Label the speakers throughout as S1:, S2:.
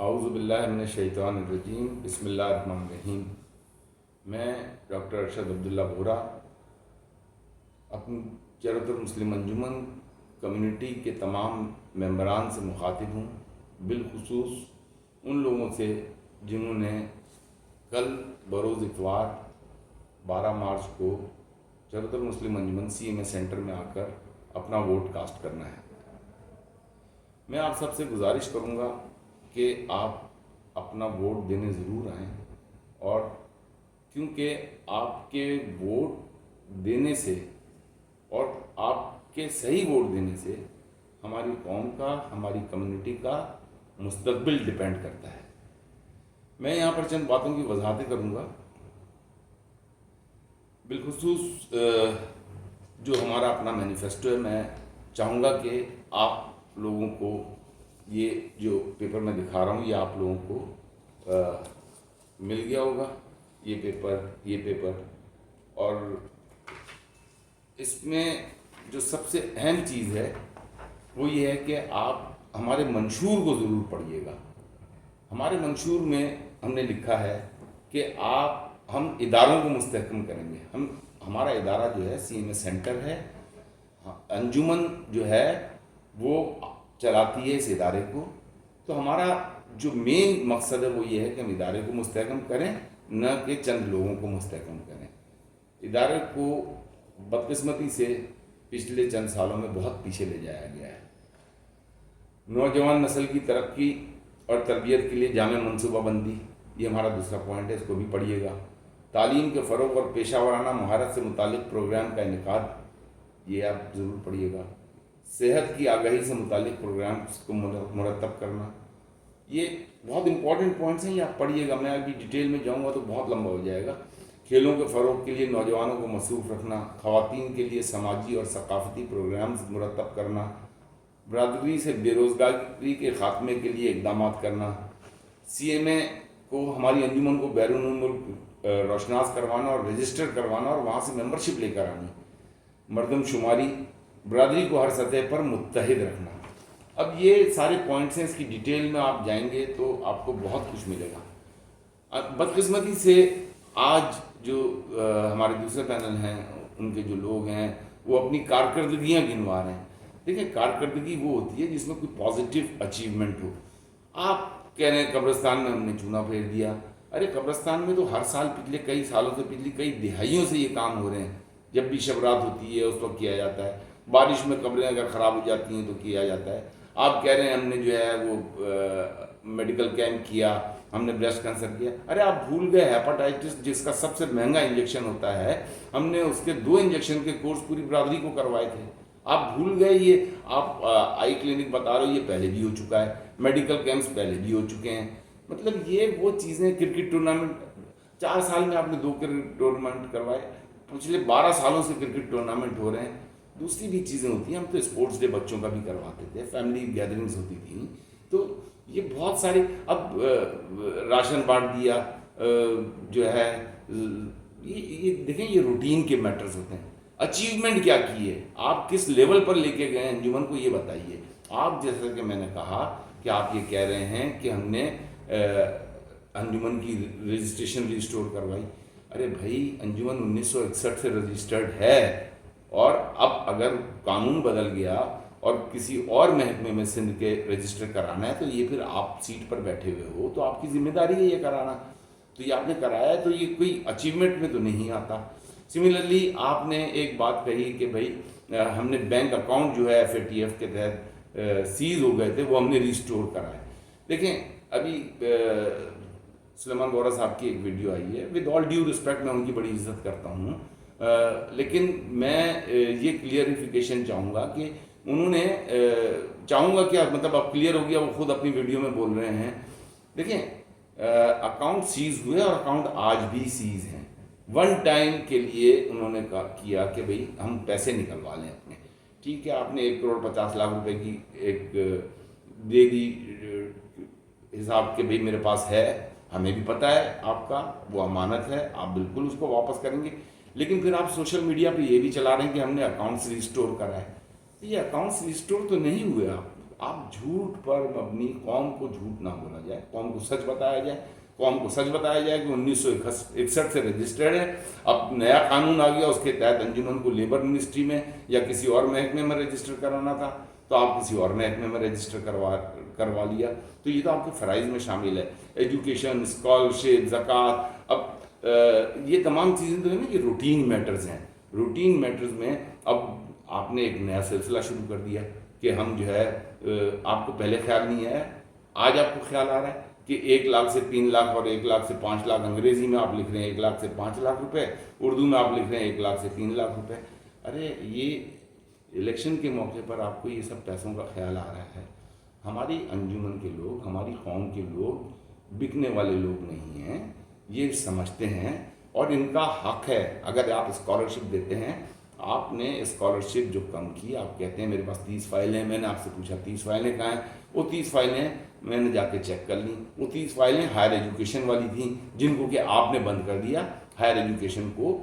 S1: اعوذ باللہ من الشیطان الرجیم، بسم اللہ الرحمن الرحیم۔ میں ڈاکٹر ارشد عبداللہ بورا اپنی چرت المسلم انجمن کمیونٹی کے تمام ممبران سے مخاطب ہوں، بالخصوص ان لوگوں سے جنہوں نے کل بروز اتوار 12 مارچ کو چرت المسلم انجمن CMA سینٹر میں آ کر اپنا ووٹ کاسٹ کرنا ہے۔ میں آپ سب سے گزارش کروں گا کہ آپ اپنا ووٹ دینے ضرور آئیں، اور کیونکہ آپ کے ووٹ دینے سے اور آپ کے صحیح ووٹ دینے سے ہماری قوم کا، ہماری کمیونٹی کا مستقبل ڈیپینڈ کرتا ہے۔ میں یہاں پر چند باتوں کی وضاحتیں کروں گا، بالخصوص جو ہمارا اپنا مینیفیسٹو ہے۔ میں چاہوں گا کہ آپ لوگوں کو یہ جو پیپر میں دکھا رہا ہوں یہ آپ لوگوں کو مل گیا ہوگا، یہ پیپر اور اس میں جو سب سے اہم چیز ہے وہ یہ ہے کہ آپ ہمارے منشور کو ضرور پڑھیے گا۔ ہمارے منشور میں ہم نے لکھا ہے کہ ہم اداروں کو مستحکم کریں گے۔ ہمارا ادارہ جو ہے CMA سینٹر ہے، انجمن جو ہے وہ چلاتی ہے اس ادارے کو، تو ہمارا جو مین مقصد ہے وہ یہ ہے کہ ہم ادارے کو مستحکم کریں، نہ کہ چند لوگوں کو مستحکم کریں۔ ادارے کو بدقسمتی سے پچھلے چند سالوں میں بہت پیچھے لے جایا گیا ہے۔ نوجوان نسل کی ترقی اور تربیت کے لیے جامع منصوبہ بندی، یہ ہمارا دوسرا پوائنٹ ہے، اس کو بھی پڑھیے گا۔ تعلیم کے فروغ اور پیشہ ورانہ مہارت سے متعلق پروگرام کا انعقاد، یہ آپ ضرور پڑھیے گا۔ صحت کی آگاہی سے متعلق پروگرامز کو مرتب کرنا، یہ بہت امپورٹنٹ پوائنٹس ہیں، یہ آپ پڑھیے گا۔ میں ابھی ڈیٹیل میں جاؤں گا تو بہت لمبا ہو جائے گا۔ کھیلوں کے فروغ کے لیے نوجوانوں کو مصروف رکھنا، خواتین کے لیے سماجی اور ثقافتی پروگرامز مرتب کرنا، برادری سے بے روزگاری کے خاتمے کے لیے اقدامات کرنا، CMA کو، ہماری انجمن کو بیرون ملک روشناس کروانا اور رجسٹر کروانا اور وہاں سے ممبرشپ لے کر آنی، مردم شماری، برادری کو ہر سطح پر متحد رکھنا۔ اب یہ سارے پوائنٹس ہیں، اس کی ڈیٹیل میں آپ جائیں گے تو آپ کو بہت کچھ ملے گا۔ بدقسمتی سے آج جو ہمارے دوسرے پینل ہیں، ان کے جو لوگ ہیں وہ اپنی کارکردگیاں گنوا رہے ہیں۔ دیکھیں، کارکردگی وہ ہوتی ہے جس میں کوئی پازیٹیو اچیومنٹ ہو۔ آپ کہہ رہے ہیں قبرستان میں ہم نے چونا پھیر دیا، ارے قبرستان میں تو ہر سال پچھلے کئی سالوں سے، پچھلی کئی دہائیوں سے یہ کام ہو رہے ہیں۔ جب بھی شب رات ہوتی ہے اس وقت کیا جاتا ہے، بارش میں قبریں اگر خراب ہو جاتی ہیں تو کیا جاتا ہے۔ آپ کہہ رہے ہیں ہم نے جو ہے وہ میڈیکل کیمپ کیا، ہم نے بریسٹ کینسر کیا، ارے آپ بھول گئے ہیپاٹائٹس جس کا سب سے مہنگا انجیکشن ہوتا ہے، ہم نے اس کے 2 انجیکشن کے کورس پوری برادری کو کروائے تھے۔ آپ بھول گئے، یہ آپ آئی کلینک بتا رہے ہو، یہ پہلے بھی ہو چکا ہے، میڈیکل کیمپس پہلے بھی ہو چکے ہیں۔ مطلب یہ وہ چیزیں، کرکٹ ٹورنامنٹ 4 سال میں آپ نے 2 کرکٹ ٹورنامنٹ کروائے، پچھلے 12 سالوں سے کرکٹ ٹورنامنٹ ہو رہے ہیں۔ دوسری بھی چیزیں ہوتی ہیں، ہم تو اسپورٹس ڈے بچوں کا بھی کرواتے تھے، فیملی گیدرنگز ہوتی تھیں، تو یہ بہت ساری، اب راشن بانٹ دیا جو ہے، یہ دیکھیں یہ روٹین کے میٹرز ہوتے ہیں۔ اچیومنٹ کیا کی ہے، آپ کس لیول پر لے کے گئے انجمن کو، یہ بتائیے۔ آپ جیسا کہ میں نے کہا کہ آپ یہ کہہ رہے ہیں کہ ہم نے انجمن کی رجسٹریشن ریسٹور کروائی، ارے بھائی انجمن 1961 سے رجسٹرڈ ہے، اور اب اگر قانون بدل گیا اور کسی اور محکمے میں سندھ کے رجسٹر کرانا ہے تو یہ پھر آپ سیٹ پر بیٹھے ہوئے ہو تو آپ کی ذمہ داری ہے یہ کرانا، تو یہ آپ نے کرایا ہے، تو یہ کوئی اچیومنٹ میں تو نہیں آتا۔ سملرلی آپ نے ایک بات کہی کہ بھائی ہم نے بینک اکاؤنٹ جو ہے FATF کے تحت سیز ہو گئے تھے، وہ ہم نے ریسٹور کرائے۔ دیکھیں ابھی سلیمان بورا صاحب کی ایک ویڈیو آئی ہے، ود آل ڈیو رسپیکٹ، میں ان کی بڑی عزت کرتا ہوں، لیکن میں یہ کلیئریفیکیشن چاہوں گا کہ انہوں نے چاہوں گا کہ مطلب اب کلیئر ہو گیا، وہ خود اپنی ویڈیو میں بول رہے ہیں۔ دیکھیں اکاؤنٹ سیز ہوئے اور اکاؤنٹ آج بھی سیز ہیں۔ 1 ٹائم کے لیے انہوں نے کیا کہ بھئی ہم پیسے نکلوا لیں اپنے، ٹھیک ہے، آپ نے 1,50,00,000 روپے کی ایک دے دی حساب کہ بھئی میرے پاس ہے، ہمیں بھی پتہ ہے آپ کا وہ امانت ہے، آپ بالکل اس کو واپس کریں گے، لیکن پھر آپ سوشل میڈیا پہ یہ بھی چلا رہے ہیں کہ ہم نے اکاؤنٹس ریسٹور کرائے۔ یہ اکاؤنٹس ریسٹور تو نہیں ہوئے، آپ جھوٹ پر مبنی، قوم کو جھوٹ نہ بولا جائے، قوم کو سچ بتایا جائے، قوم کو سچ بتایا جائے کہ 1961 سے رجسٹرڈ ہے، اب نیا قانون آ گیا، اس کے تحت انجمن کو لیبر منسٹری میں یا کسی اور محکمے میں رجسٹر کرانا تھا تو آپ کسی اور محکمے میں رجسٹر کروا لیا، تو یہ تو آپ کے فرائض میں شامل ہے، ایجوکیشن، اسکالرشپ، زکوٰۃ، اب یہ تمام چیزیں تو ہے نا، یہ روٹین میٹرز ہیں، روٹین میٹرز میں اب آپ نے ایک نیا سلسلہ شروع کر دیا کہ ہم جو ہے آپ کو پہلے خیال نہیں آیا، آج آپ کو خیال آ رہا ہے کہ 1 لاکھ سے 3 لاکھ اور 1 لاکھ سے 5 لاکھ، انگریزی میں آپ لکھ رہے ہیں 1 لاکھ سے 5 لاکھ روپے، اردو میں آپ لکھ رہے ہیں 1 لاکھ سے 3 لاکھ روپے. ارے یہ الیکشن کے موقع پر آپ کو یہ سب پیسوں کا خیال آ رہا ہے. ہماری انجمن کے لوگ، ہماری قوم کے لوگ بکنے والے لوگ نہیں ہیں، یہ سمجھتے ہیں اور ان کا حق ہے. اگر آپ اسکالرشپ دیتے ہیں، آپ نے اسکالرشپ جو کم کی، آپ کہتے ہیں میرے پاس 30 فائلیں، میں نے آپ سے پوچھا 30 فائلیں کہاں ہیں؟ وہ 30 فائلیں میں نے جا کے چیک کر لی، وہ 30 فائلیں ہائر ایجوکیشن والی تھیں جن کو کہ آپ نے بند کر دیا. ہائر ایجوکیشن کو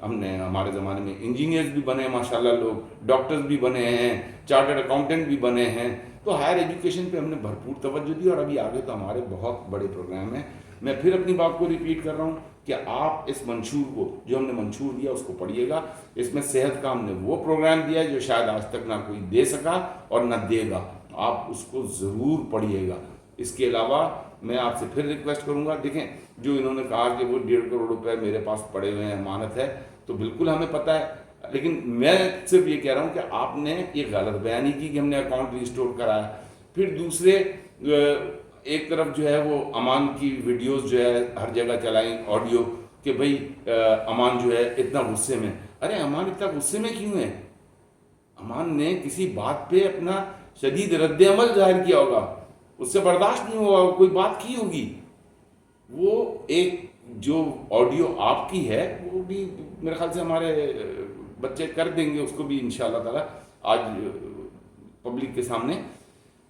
S1: ہم نے، ہمارے زمانے میں انجینئرز بھی بنے ماشاءاللہ لوگ، ڈاکٹرز بھی بنے ہیں، چارٹرڈ اکاؤنٹنٹ بھی بنے ہیں، تو ہائر ایجوکیشن پہ ہم نے بھرپور توجہ دی اور ابھی آگے تو ہمارے بہت بڑے پروگرام ہیں. میں پھر اپنی بات کو ریپیٹ کر رہا ہوں کہ آپ اس منشور کو، جو ہم نے منشور دیا اس کو پڑھیے گا. اس میں صحت کا ہم نے وہ پروگرام دیا جو شاید آج تک نہ کوئی دے سکا اور نہ دے گا، آپ اس کو ضرور پڑھیے گا. اس کے علاوہ میں آپ سے پھر ریکویسٹ کروں گا، دیکھیں جو انہوں نے کہا کہ وہ 1.5 کروڑ روپے میرے پاس پڑے ہوئے ہیں، امانت ہے، تو بالکل ہمیں پتہ ہے، لیکن میں صرف یہ کہہ رہا ہوں کہ آپ نے یہ غلط بیانی کی کہ ہم نے اکاؤنٹ ریسٹور کرایا. پھر دوسرے ایک طرف جو ہے وہ امان کی ویڈیوز جو ہے ہر جگہ چلائیں، آڈیو، کہ بھئی امان جو ہے اتنا غصے میں. ارے امان اتنا غصے میں کیوں ہے؟ امان نے کسی بات پہ اپنا شدید رد عمل ظاہر کیا ہوگا، اس سے برداشت نہیں ہوا، کوئی بات کی ہوگی. وہ ایک جو آڈیو آپ کی ہے وہ بھی میرے خیال سے ہمارے بچے کر دیں گے اس کو بھی انشاءاللہ تعالیٰ آج پبلک کے سامنے.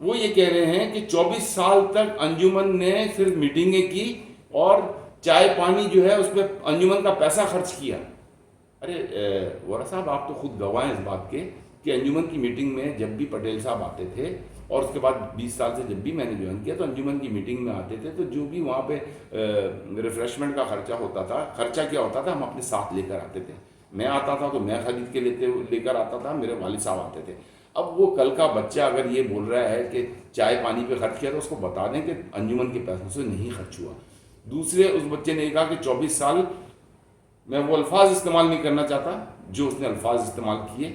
S1: وہ یہ کہہ رہے ہیں کہ 24 سال تک انجمن نے صرف میٹنگیں کی اور چائے پانی جو ہے اس پہ انجمن کا پیسہ خرچ کیا. ارے وارا صاحب، آپ تو خود گواہ ہیں اس بات کے کہ انجمن کی میٹنگ میں جب بھی پٹیل صاحب آتے تھے، اور اس کے بعد 20 سال سے جب بھی میں نے جوائن کیا تو انجمن کی میٹنگ میں آتے تھے، تو جو بھی وہاں پہ ریفریشمنٹ کا خرچہ ہوتا تھا، خرچہ کیا ہوتا تھا، ہم اپنے ساتھ لے کر آتے تھے. میں آتا تھا تو میں خرید کے لے کر آتا تھا، میرے والد صاحب آتے تھے. اب وہ کل کا بچہ اگر یہ بول رہا ہے کہ چائے پانی پہ خرچ کیا تو اس کو بتا دیں کہ انجمن کے پیسوں سے نہیں خرچ ہوا. دوسرے اس بچے نے کہا کہ 24 سال، میں وہ الفاظ استعمال نہیں کرنا چاہتا جو اس نے الفاظ استعمال کیے،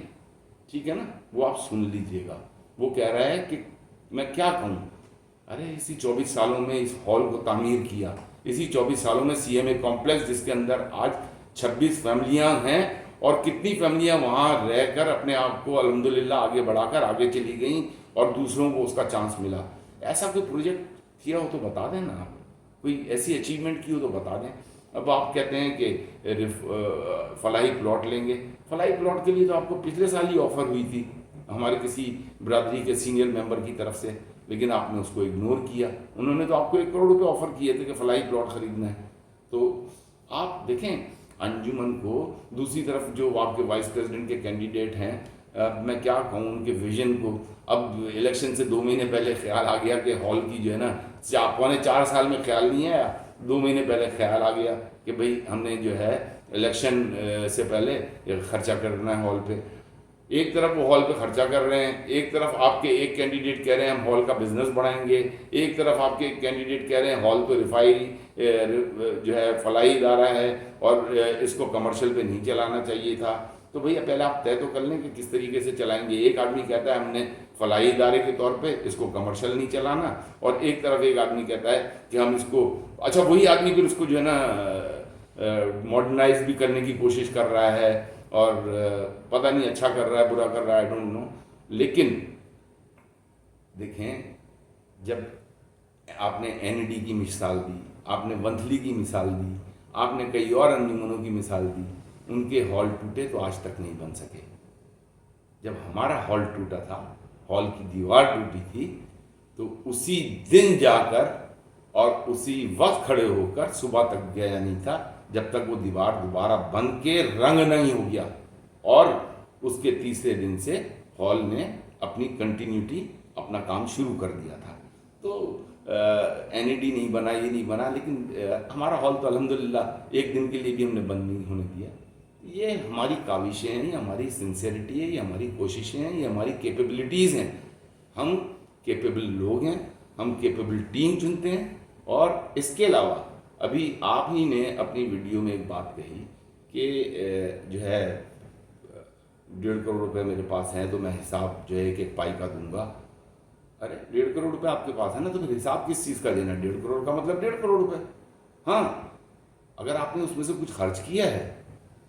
S1: ٹھیک ہے نا، وہ آپ سن لیجئے گا. وہ کہہ رہا ہے کہ میں کیا کہوں، ارے اسی 24 سالوں میں اس ہال کو تعمیر کیا، اسی 24 سالوں میں سی ایم اے کمپلیکس جس کے اندر آج 26 فیملیاں ہیں، اور کتنی فیملیاں وہاں رہ کر اپنے آپ کو الحمدللہ آگے بڑھا کر آگے چلی گئیں اور دوسروں کو اس کا چانس ملا. ایسا کوئی پروجیکٹ کیا ہو تو بتا دیں نا، آپ کوئی ایسی اچیومنٹ کی ہو تو بتا دیں. اب آپ کہتے ہیں کہ فلاحی پلاٹ لیں گے. فلاحی پلاٹ کے لیے تو آپ کو پچھلے سال ہی آفر ہوئی تھی ہمارے کسی برادری کے سینئر ممبر کی طرف سے، لیکن آپ نے اس کو اگنور کیا. انہوں نے تو آپ کو 1 کروڑ روپے آفر کیے تھے کہ فلاحی پلاٹ خریدنا ہے. تو آپ دیکھیں انجمن کو، دوسری طرف جو آپ کے وائس پریزیڈنٹ کے کینڈیڈیٹ ہیں، میں کیا کہوں ان کے ویژن کو. اب الیکشن سے 2 مہینے پہلے خیال آ گیا کہ ہال کی جو ہے نا، 4 سال میں خیال نہیں آیا، 2 مہینے پہلے خیال آ گیا کہ بھئی ہم نے جو ہے الیکشن سے پہلے خرچہ کرنا ہے ہال پہ. ایک طرف وہ ہال پہ خرچہ کر رہے ہیں، ایک طرف آپ کے ایک کینڈیڈیٹ کہہ رہے ہیں ہم ہال کا بزنس بڑھائیں گے، ایک طرف آپ کے ایک کینڈیڈیٹ کہہ رہے ہیں ہال تو رفائی جو ہے فلاحی ادارہ ہے اور اس کو کمرشل پہ نہیں چلانا چاہیے تھا. تو بھئی پہلے آپ طے تو کر لیں کہ کس طریقے سے چلائیں گے. ایک آدمی کہتا ہے ہم نے فلاحی ادارے کے طور پہ اس کو کمرشل نہیں چلانا، اور ایک طرف ایک آدمی کہتا ہے کہ ہم اس کو، اچھا وہی آدمی پھر اس کو جو ہے نا ماڈرنائز بھی کرنے کی کوشش کر رہا ہے، اور پتہ نہیں اچھا کر رہا ہے برا کر رہا ہے، آئی ڈونٹ نو. لیکن دیکھیں جب آپ نے این ڈی کی مثال دی، آپ نے ونتھلی کی مثال دی، آپ نے کئی اور انجمنوں کی مثال دی، ان کے ہال ٹوٹے تو آج تک نہیں بن سکے. جب ہمارا ہال ٹوٹا تھا، ہال کی دیوار ٹوٹی تھی، تو اسی دن جا کر اور اسی وقت کھڑے ہو کر صبح تک گیا نہیں تھا جب تک وہ دیوار دوبارہ بن کے رنگ نہیں ہو گیا. اور اس کے تیسرے دن سے ہال نے اپنی کنٹینیوٹی اپنا کام شروع کر دیا تھا. تو NAD نہیں بنا، یہ نہیں بنا، لیکن ہمارا ہال تو الحمدللہ ایک دن کے لیے بھی ہم نے بند نہیں ہونے دیا. یہ ہماری کاوشیں ہیں، یہ ہماری سنسیئرٹی ہے، یہ ہماری کوششیں ہیں، یہ ہماری کیپیبلٹیز ہیں. ہم کیپیبل لوگ ہیں، ہم کیپیبل ٹیم چنتے ہیں. اور اس کے علاوہ ابھی آپ ہی نے اپنی ویڈیو میں ایک بات کہی کہ جو ہے 1.5 کروڑ روپے میرے پاس ہیں تو میں حساب جو ہے ایک پائی کا دوں گا. ارے 1.5 کروڑ روپے آپ کے پاس ہے نا، تو پھر حساب کس چیز کا دینا؟ 1.5 کروڑ کا مطلب 1.5 کروڑ روپے. ہاں، اگر آپ نے اس میں سے کچھ خرچ کیا ہے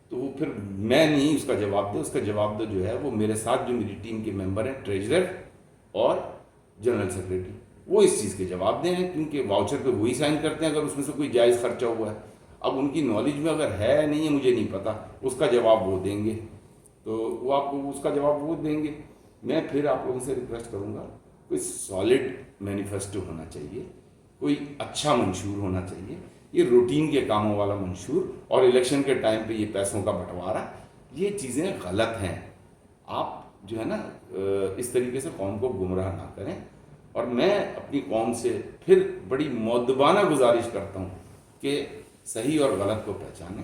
S1: تو وہ پھر میں نہیں اس کا جواب دے. اس کا جواب جو ہے وہ میرے ساتھ جو میری ٹیم کے ممبر ہیں، ٹریجرر اور جنرل سیکریٹری، وہ اس چیز کے جواب دیں ہیں، کیونکہ واؤچر پہ وہی سائن کرتے ہیں اگر اس میں سے کوئی جائز خرچہ ہوا ہے. اب ان کی نالج میں اگر ہے نہیں ہے مجھے نہیں پتا، اس کا جواب وہ دیں گے، تو وہ آپ کو اس کا جواب وہ دیں گے. میں پھر آپ لوگوں سے ریکویسٹ کروں گا، کوئی سالڈ مینیفیسٹو ہونا چاہیے، کوئی اچھا منشور ہونا چاہیے. یہ روٹین کے کاموں والا منشور اور الیکشن کے ٹائم پہ یہ پیسوں کا بٹوارا، یہ چیزیں غلط ہیں. آپ جو ہے نا اس طریقے سے قوم کو گمراہ نہ کریں. اور میں اپنی قوم سے پھر بڑی مؤدبانہ گزارش کرتا ہوں کہ صحیح اور غلط کو پہچانیں.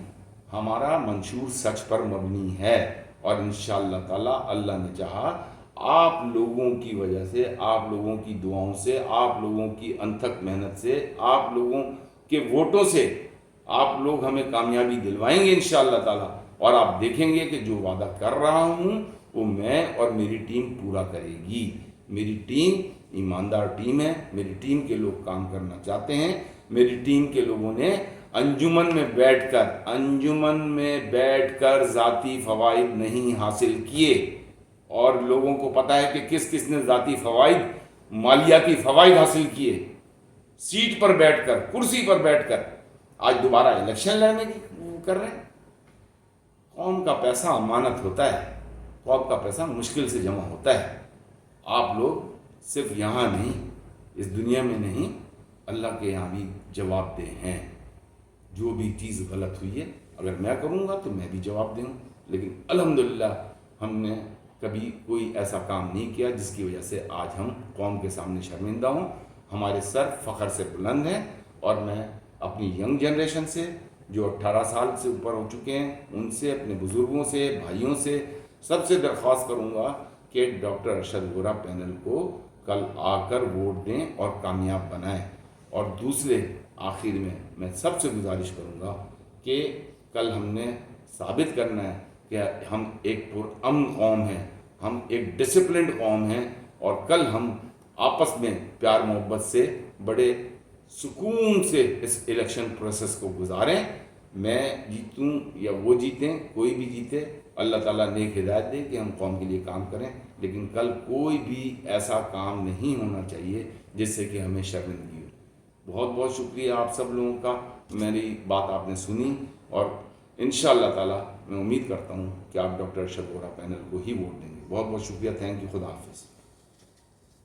S1: ہمارا منشور سچ پر مبنی ہے، اور انشاءاللہ تعالیٰ اللہ نے چاہا آپ لوگوں کی وجہ سے، آپ لوگوں کی دعاؤں سے، آپ لوگوں کی انتھک محنت سے، آپ لوگوں کے ووٹوں سے آپ لوگ ہمیں کامیابی دلوائیں گے انشاءاللہ تعالیٰ. اور آپ دیکھیں گے کہ جو وعدہ کر رہا ہوں وہ میں اور میری ٹیم پورا کرے گی. میری ٹیم ایماندار ٹیم ہے، میری ٹیم کے لوگ کام کرنا چاہتے ہیں. میری ٹیم کے لوگوں نے انجمن میں بیٹھ کر ذاتی فوائد نہیں حاصل کیے، اور لوگوں کو پتہ ہے کہ کس کس نے ذاتی فوائد، مالیاتی فوائد حاصل کیے. سیٹ پر بیٹھ کر، کرسی پر بیٹھ کر آج دوبارہ الیکشن لڑنے کی کر رہے ہیں. قوم کا پیسہ امانت ہوتا ہے، قوم کا پیسہ مشکل سے جمع ہوتا ہے. آپ لوگ صرف یہاں نہیں، اس دنیا میں نہیں، اللہ کے یہاں بھی جواب دہ ہیں. جو بھی چیز غلط ہوئی ہے اگر میں کروں گا تو میں بھی جواب دوں. لیکن الحمدللہ ہم نے کبھی کوئی ایسا کام نہیں کیا جس کی وجہ سے آج ہم قوم کے سامنے شرمندہ ہوں. ہمارے سر فخر سے بلند ہیں، اور میں اپنی ینگ جنریشن سے جو 18 سال سے اوپر ہو چکے ہیں ان سے، اپنے بزرگوں سے، بھائیوں سے، سب سے درخواست کروں گا کہ ڈاکٹر ارشد ووہرا پینل کو کل آ کر ووٹ دیں اور کامیاب بنائیں. اور دوسرے آخر میں سب سے گزارش کروں گا کہ کل ہم نے ثابت کرنا ہے کہ ہم ایک پرامن قوم ہیں، ہم ایک ڈسپلنڈ قوم ہیں، اور کل ہم آپس میں پیار محبت سے بڑے سکون سے اس الیکشن پروسیس کو گزاریں. میں جیتوں یا وہ جیتیں، کوئی بھی جیتے، اللہ تعالیٰ نیک ہدایت دے کہ ہم قوم کے لیے کام کریں. لیکن کل کوئی بھی ایسا کام نہیں ہونا چاہیے جس سے کہ ہمیں شرمندگی ہو. بہت بہت شکریہ آپ سب لوگوں کا. میری بات آپ نے سنی، اور انشاءاللہ تعالیٰ میں امید کرتا ہوں کہ آپ ڈاکٹر ارشد ووہرا پینل کو ہی ووٹ دیں گے. بہت بہت شکریہ. Thank you. خدا حافظ.